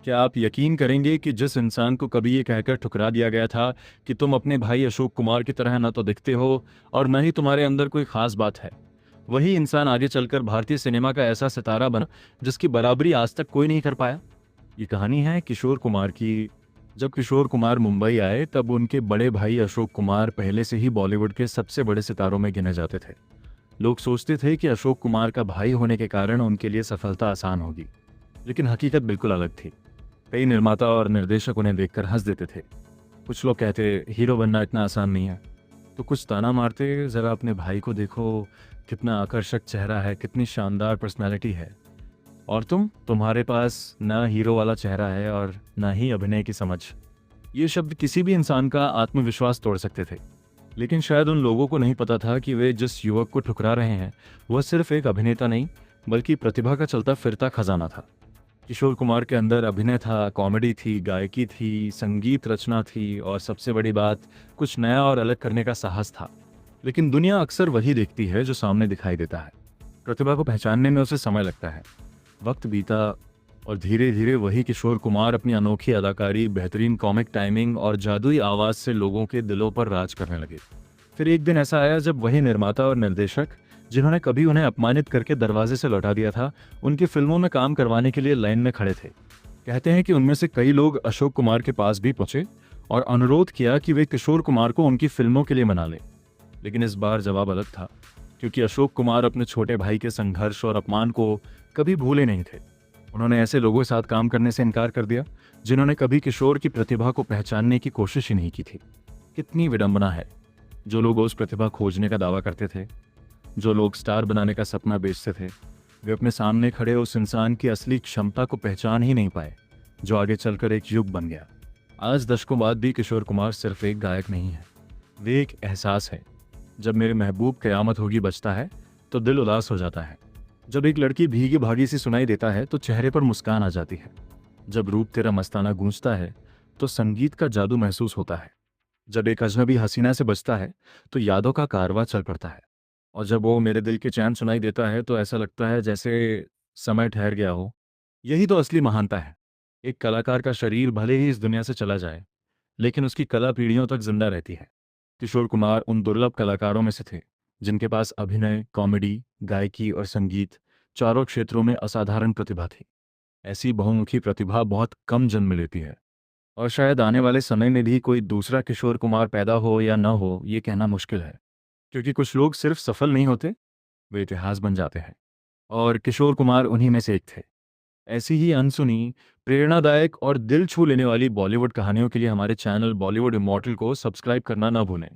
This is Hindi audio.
क्या आप यकीन करेंगे कि जिस इंसान को कभी ये कहकर ठुकरा दिया गया था कि तुम अपने भाई अशोक कुमार की तरह ना तो दिखते हो और न ही तुम्हारे अंदर कोई खास बात है, वही इंसान आगे चलकर भारतीय सिनेमा का ऐसा सितारा बना जिसकी बराबरी आज तक कोई नहीं कर पाया। ये कहानी है किशोर कुमार की। जब किशोर कुमार मुंबई आए तब उनके बड़े भाई अशोक कुमार पहले से ही बॉलीवुड के सबसे बड़े सितारों में गिने जाते थे। लोग सोचते थे कि अशोक कुमार का भाई होने के कारण उनके लिए सफलता आसान होगी, लेकिन हकीकत बिल्कुल अलग थी। कई निर्माता और निर्देशक उन्हें देखकर हंस देते थे। कुछ लोग कहते हीरो बनना इतना आसान नहीं है, तो कुछ ताना मारते ज़रा अपने भाई को देखो, कितना आकर्षक चेहरा है, कितनी शानदार पर्सनैलिटी है, और तुम्हारे पास ना हीरो वाला चेहरा है और ना ही अभिनय की समझ। ये शब्द किसी भी इंसान का आत्मविश्वास तोड़ सकते थे, लेकिन शायद उन लोगों को नहीं पता था कि वे जिस युवक को ठुकरा रहे हैं वह सिर्फ एक अभिनेता नहीं बल्कि प्रतिभा का चलता फिरता खजाना था। किशोर कुमार के अंदर अभिनय था, कॉमेडी थी, गायकी थी, संगीत रचना थी और सबसे बड़ी बात, कुछ नया और अलग करने का साहस था। लेकिन दुनिया अक्सर वही देखती है जो सामने दिखाई देता है। प्रतिभा को पहचानने में उसे समय लगता है। वक्त बीता और धीरे धीरे वही किशोर कुमार अपनी अनोखी अदाकारी, बेहतरीन कॉमिक टाइमिंग और जादुई आवाज़ से लोगों के दिलों पर राज करने लगे। फिर एक दिन ऐसा आया जब वही निर्माता और निर्देशक जिन्होंने कभी उन्हें अपमानित करके दरवाजे से लौटा दिया था, उनकी फिल्मों में काम करवाने के लिए लाइन में खड़े थे। कहते हैं कि उनमें से कई लोग अशोक कुमार के पास भी पहुंचे और अनुरोध किया कि वे किशोर कुमार को उनकी फिल्मों के लिए मना लें। लेकिन इस बार जवाब अलग था, क्योंकि अशोक कुमार अपने छोटे भाई के संघर्ष और अपमान को कभी भूले नहीं थे। उन्होंने ऐसे लोगों के साथ काम करने से इनकार कर दिया जिन्होंने कभी किशोर की प्रतिभा को पहचानने की कोशिश ही नहीं की थी। कितनी विडंबना है। जो लोग उस प्रतिभा खोजने का दावा करते थे, जो लोग स्टार बनाने का सपना बेचते थे, वे अपने सामने खड़े उस इंसान की असली क्षमता को पहचान ही नहीं पाए जो आगे चलकर एक युग बन गया। आज दशकों बाद भी किशोर कुमार सिर्फ एक गायक नहीं है, वे एक एहसास है। जब मेरे महबूब क़यामत होगी बजता है तो दिल उदास हो जाता है। जब एक लड़की भीगी भागी सी सुनाई देता है तो चेहरे पर मुस्कान आ जाती है। जब रूप तेरा मस्ताना गूंजता है तो संगीत का जादू महसूस होता है। जब एक अजनबी हसीना से बजता है तो यादों का कारवां चल पड़ता है। और जब वो मेरे दिल की चैन सुनाई देता है तो ऐसा लगता है जैसे समय ठहर गया हो। यही तो असली महानता है। एक कलाकार का शरीर भले ही इस दुनिया से चला जाए, लेकिन उसकी कला पीढ़ियों तक जिंदा रहती है। किशोर कुमार उन दुर्लभ कलाकारों में से थे जिनके पास अभिनय, कॉमेडी, गायकी और संगीत चारों क्षेत्रों में असाधारण प्रतिभा थी। ऐसी बहुमुखी प्रतिभा बहुत कम जन्म लेती है, और शायद आने वाले समय में भी कोई दूसरा किशोर कुमार पैदा हो या न हो, ये कहना मुश्किल है। क्योंकि कुछ लोग सिर्फ सफल नहीं होते, वे इतिहास बन जाते हैं, और किशोर कुमार उन्हीं में से एक थे। ऐसी ही अनसुनी, प्रेरणादायक और दिल छू लेने वाली बॉलीवुड कहानियों के लिए हमारे चैनल बॉलीवुड इमॉर्टल को सब्सक्राइब करना ना भूलें।